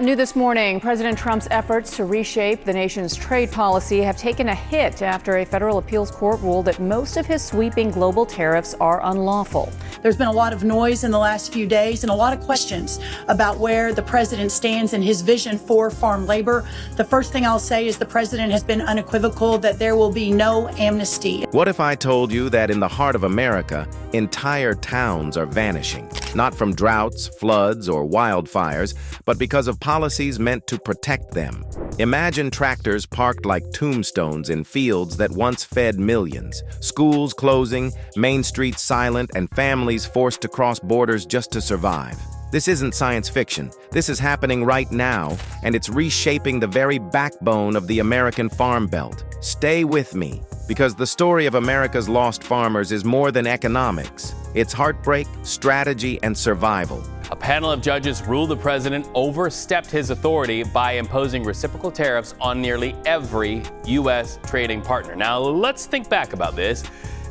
New this morning, President Trump's efforts to reshape the nation's trade policy have taken a hit after a federal appeals court ruled that most of his sweeping global tariffs are unlawful. There's been a lot of noise in the last few days and a lot of questions about where the president stands in his vision for farm labor. The first thing I'll say is the president has been unequivocal that there will be no amnesty. What if I told you that in the heart of America, entire towns are vanishing? Not from droughts, floods, or wildfires, but because of policies meant to protect them. Imagine tractors parked like tombstones in fields that once fed millions, schools closing, main streets silent, and families forced to cross borders just to survive. This isn't science fiction. This is happening right now, and it's reshaping the very backbone of the American Farm Belt. Stay with me, because the story of America's lost farmers is more than economics. It's heartbreak, strategy, and survival. A panel of judges ruled the president overstepped his authority by imposing reciprocal tariffs on nearly every U.S. trading partner. Now, let's think back about this.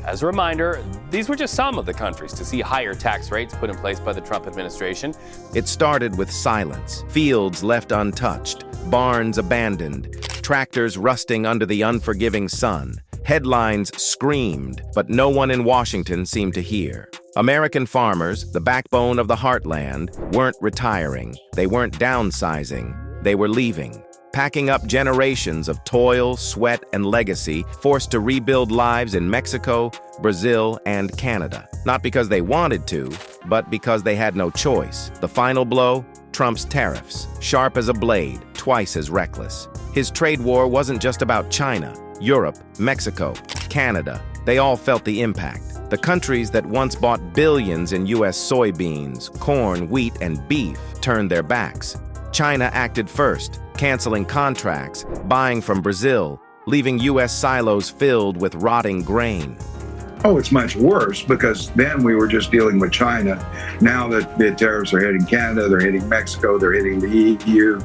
As a reminder, these were just some of the countries to see higher tax rates put in place by the Trump administration. It started with silence, fields left untouched, barns abandoned, tractors rusting under the unforgiving sun. Headlines screamed, but no one in Washington seemed to hear. American farmers, the backbone of the heartland, weren't retiring. They weren't downsizing. They were leaving, packing up generations of toil, sweat, and legacy, forced to rebuild lives in Mexico, Brazil, and Canada. Not because they wanted to, but because they had no choice. The final blow? Trump's tariffs, sharp as a blade, twice as reckless. His trade war wasn't just about China. Europe, Mexico, Canada, they all felt the impact. The countries that once bought billions in U.S. soybeans, corn, wheat, and beef turned their backs. China acted first, canceling contracts, buying from Brazil, leaving U.S. silos filled with rotting grain. Oh, it's much worse because then we were just dealing with China. Now that the tariffs are hitting Canada, they're hitting Mexico, they're hitting the EU,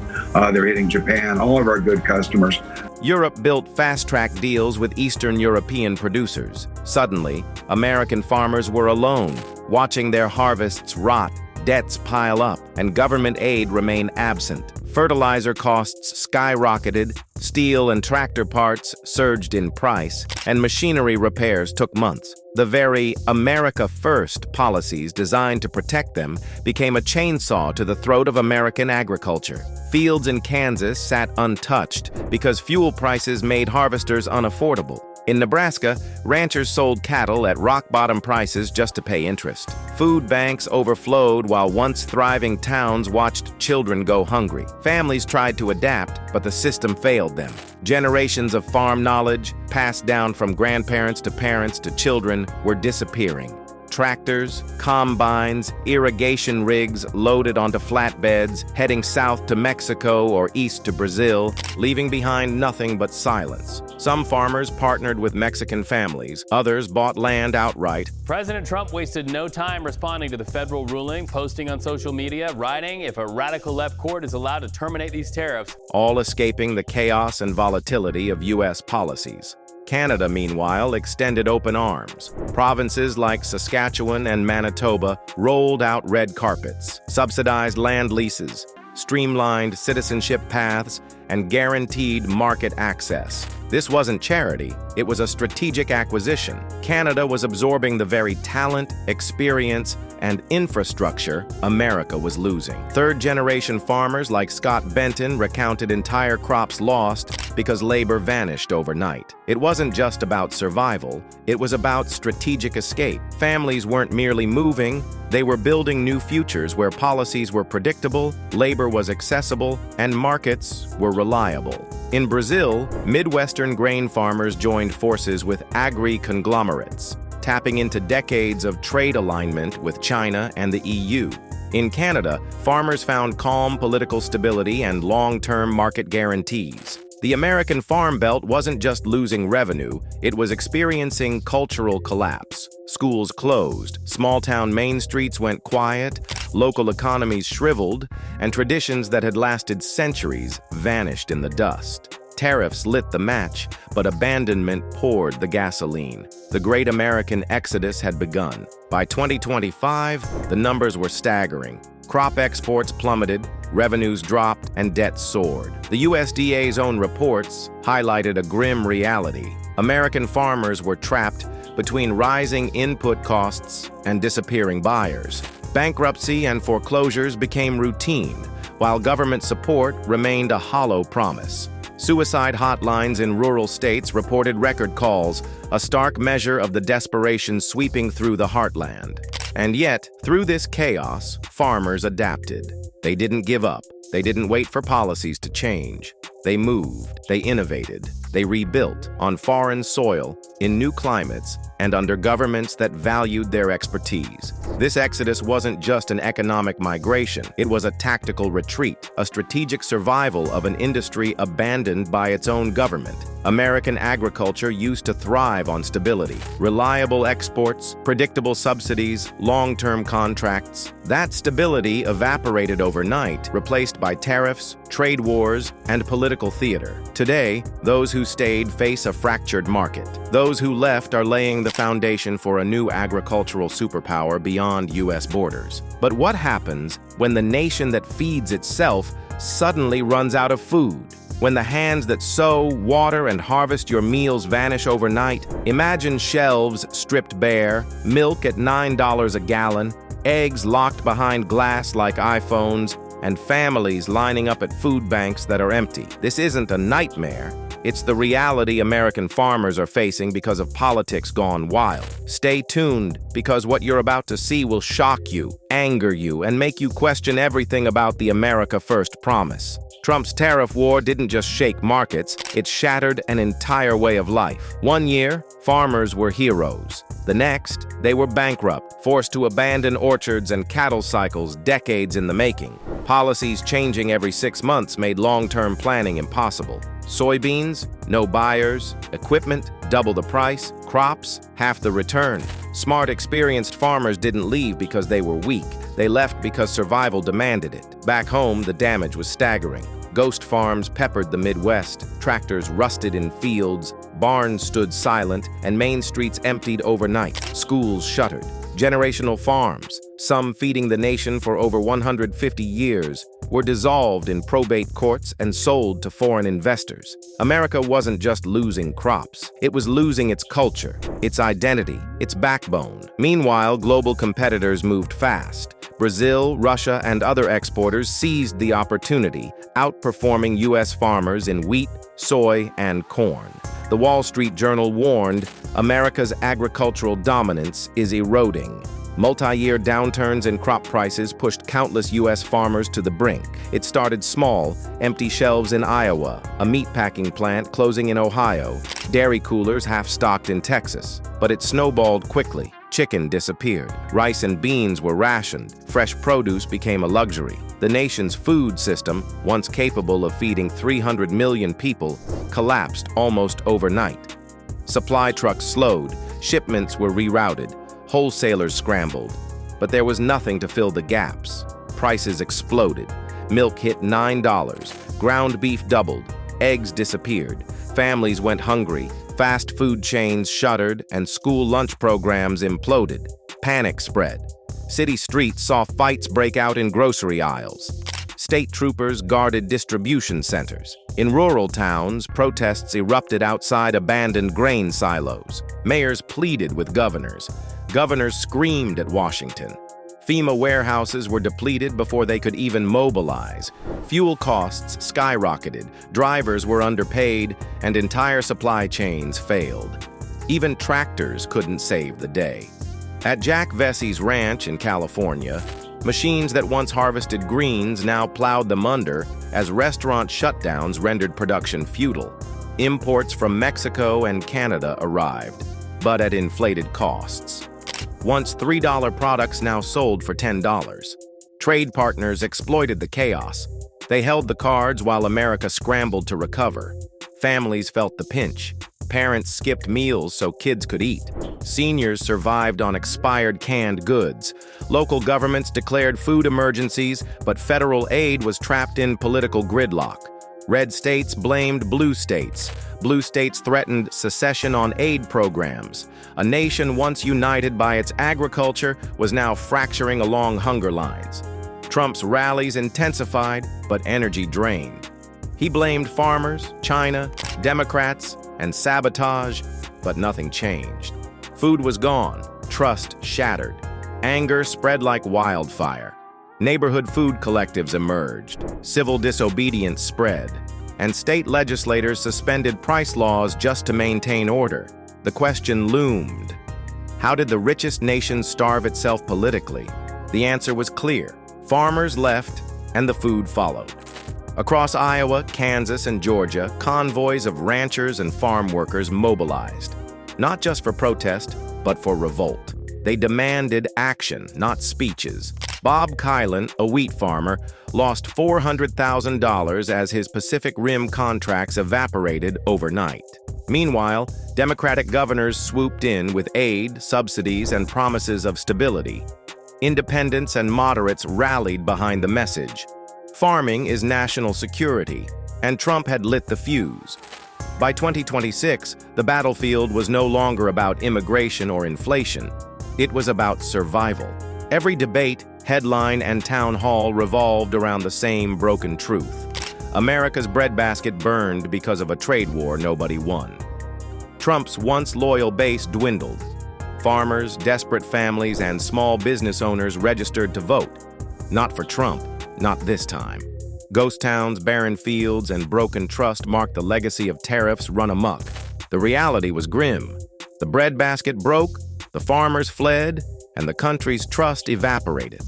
they're hitting Japan, all of our good customers. Europe built fast-track deals with Eastern European producers. Suddenly, American farmers were alone, watching their harvests rot, debts pile up, and government aid remain absent. Fertilizer costs skyrocketed, steel and tractor parts surged in price, and machinery repairs took months. The very America First policies designed to protect them became a chainsaw to the throat of American agriculture. Fields in Kansas sat untouched because fuel prices made harvesters unaffordable. In Nebraska, ranchers sold cattle at rock-bottom prices just to pay interest. Food banks overflowed while once thriving towns watched children go hungry. Families tried to adapt, but the system failed them. Generations of farm knowledge, passed down from grandparents to parents to children, were disappearing. Tractors, combines, irrigation rigs loaded onto flatbeds, heading south to Mexico or east to Brazil, leaving behind nothing but silence. Some farmers partnered with Mexican families, others bought land outright. President Trump wasted no time responding to the federal ruling, posting on social media, writing, if a radical left court is allowed to terminate these tariffs. All escaping the chaos and volatility of U.S. policies. Canada, meanwhile, extended open arms. Provinces like Saskatchewan and Manitoba rolled out red carpets, subsidized land leases, streamlined citizenship paths, and guaranteed market access. This wasn't charity, it was a strategic acquisition. Canada was absorbing the very talent, experience, and infrastructure America was losing. Third-generation farmers like Scott Benton recounted entire crops lost because labor vanished overnight. It wasn't just about survival, it was about strategic escape. Families weren't merely moving, they were building new futures where policies were predictable, labor was accessible, and markets were reliable. In Brazil, Midwestern grain farmers joined forces with agri-conglomerates, tapping into decades of trade alignment with China and the EU. In Canada, farmers found calm political stability and long-term market guarantees. The American Farm Belt wasn't just losing revenue, it was experiencing cultural collapse. Schools closed, small-town main streets went quiet, local economies shriveled, and traditions that had lasted centuries vanished in the dust. Tariffs lit the match, but abandonment poured the gasoline. The great American exodus had begun. By 2025, the numbers were staggering. Crop exports plummeted, revenues dropped, and debt soared. The USDA's own reports highlighted a grim reality. American farmers were trapped between rising input costs and disappearing buyers. Bankruptcy and foreclosures became routine, while government support remained a hollow promise. Suicide hotlines in rural states reported record calls, a stark measure of the desperation sweeping through the heartland. And yet, through this chaos, farmers adapted. They didn't give up. They didn't wait for policies to change. They moved, they innovated, they rebuilt on foreign soil, in new climates, and under governments that valued their expertise. This exodus wasn't just an economic migration, it was a tactical retreat, a strategic survival of an industry abandoned by its own government. American agriculture used to thrive on stability, reliable exports, predictable subsidies, long-term contracts. That stability evaporated overnight, replaced by tariffs, trade wars, and political theater. Today, those who stayed face a fractured market. Those who left are laying the foundation for a new agricultural superpower beyond U.S. borders. But what happens when the nation that feeds itself suddenly runs out of food? When the hands that sow, water, and harvest your meals vanish overnight? Imagine shelves stripped bare, milk at $9 a gallon, eggs locked behind glass like iPhones, and families lining up at food banks that are empty. This isn't a nightmare. It's the reality American farmers are facing because of politics gone wild. Stay tuned, because what you're about to see will shock you, anger you, and make you question everything about the America First promise. Trump's tariff war didn't just shake markets, it shattered an entire way of life. One year, farmers were heroes. The next, they were bankrupt, forced to abandon orchards and cattle cycles decades in the making. Policies changing every 6 months made long-term planning impossible. Soybeans, no buyers. Equipment, double the price. Crops, half the return. Smart, experienced farmers didn't leave because they were weak. They left because survival demanded it. Back home, the damage was staggering. Ghost farms peppered the Midwest. Tractors rusted in fields. Barns stood silent, and main streets emptied overnight. Schools shuttered. Generational farms, some feeding the nation for over 150 years, were dissolved in probate courts and sold to foreign investors. America wasn't just losing crops, it was losing its culture, its identity, its backbone. Meanwhile, global competitors moved fast. Brazil, Russia, and other exporters seized the opportunity, outperforming U.S. farmers in wheat, soy, and corn. The Wall Street Journal warned, America's agricultural dominance is eroding. Multi-year downturns in crop prices pushed countless U.S. farmers to the brink. It started small, empty shelves in Iowa, a meatpacking plant closing in Ohio, dairy coolers half-stocked in Texas. But it snowballed quickly. Chicken disappeared. Rice and beans were rationed. Fresh produce became a luxury. The nation's food system, once capable of feeding 300 million people, collapsed almost overnight. Supply trucks slowed. Shipments were rerouted. Wholesalers scrambled. But there was nothing to fill the gaps. Prices exploded. Milk hit $9. Ground beef doubled. Eggs disappeared. Families went hungry. Fast food chains shuttered, and school lunch programs imploded. Panic spread. City streets saw fights break out in grocery aisles. State troopers guarded distribution centers. In rural towns, protests erupted outside abandoned grain silos. Mayors pleaded with governors. Governors screamed at Washington. FEMA warehouses were depleted before they could even mobilize. Fuel costs skyrocketed, drivers were underpaid, and entire supply chains failed. Even tractors couldn't save the day. At Jack Vessey's ranch in California, machines that once harvested greens now plowed them under as restaurant shutdowns rendered production futile. Imports from Mexico and Canada arrived, but at inflated costs. Once $3 products now sold for $10. Trade partners exploited the chaos. They held the cards while America scrambled to recover. Families felt the pinch. Parents skipped meals so kids could eat. Seniors survived on expired canned goods. Local governments declared food emergencies, but federal aid was trapped in political gridlock. Red states blamed blue states. Blue states threatened secession on aid programs. A nation once united by its agriculture was now fracturing along hunger lines. Trump's rallies intensified, but energy drained. He blamed farmers, China, Democrats, and sabotage, but nothing changed. Food was gone, trust shattered. Anger spread like wildfire. Neighborhood food collectives emerged, civil disobedience spread, and state legislators suspended price laws just to maintain order. The question loomed: how did the richest nation starve itself politically? The answer was clear. Farmers left, and the food followed. Across Iowa, Kansas, and Georgia, convoys of ranchers and farm workers mobilized, not just for protest, but for revolt. They demanded action, not speeches. Bob Kylan, a wheat farmer, lost $400,000 as his Pacific Rim contracts evaporated overnight. Meanwhile, Democratic governors swooped in with aid, subsidies, and promises of stability. Independents and moderates rallied behind the message. Farming is national security, and Trump had lit the fuse. By 2026, the battlefield was no longer about immigration or inflation. It was about survival. Every debate, headline, and town hall revolved around the same broken truth. America's breadbasket burned because of a trade war nobody won. Trump's once loyal base dwindled. Farmers, desperate families, and small business owners registered to vote. Not for Trump, not this time. Ghost towns, barren fields, and broken trust marked the legacy of tariffs run amok. The reality was grim. The breadbasket broke, the farmers fled, and the country's trust evaporated.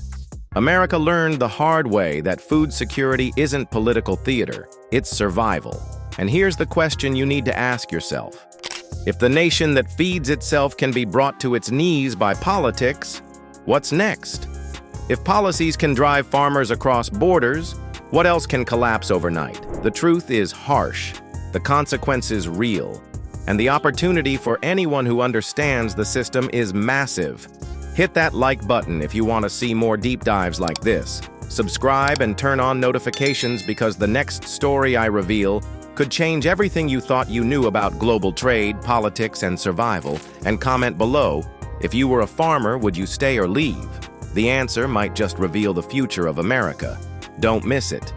America learned the hard way that food security isn't political theater, it's survival. And here's the question you need to ask yourself. If the nation that feeds itself can be brought to its knees by politics, what's next? If policies can drive farmers across borders, what else can collapse overnight? The truth is harsh, the consequences real, and the opportunity for anyone who understands the system is massive. Hit that like button if you want to see more deep dives like this. Subscribe and turn on notifications because the next story I reveal could change everything you thought you knew about global trade, politics, and survival. And comment below, if you were a farmer, would you stay or leave? The answer might just reveal the future of America. Don't miss it.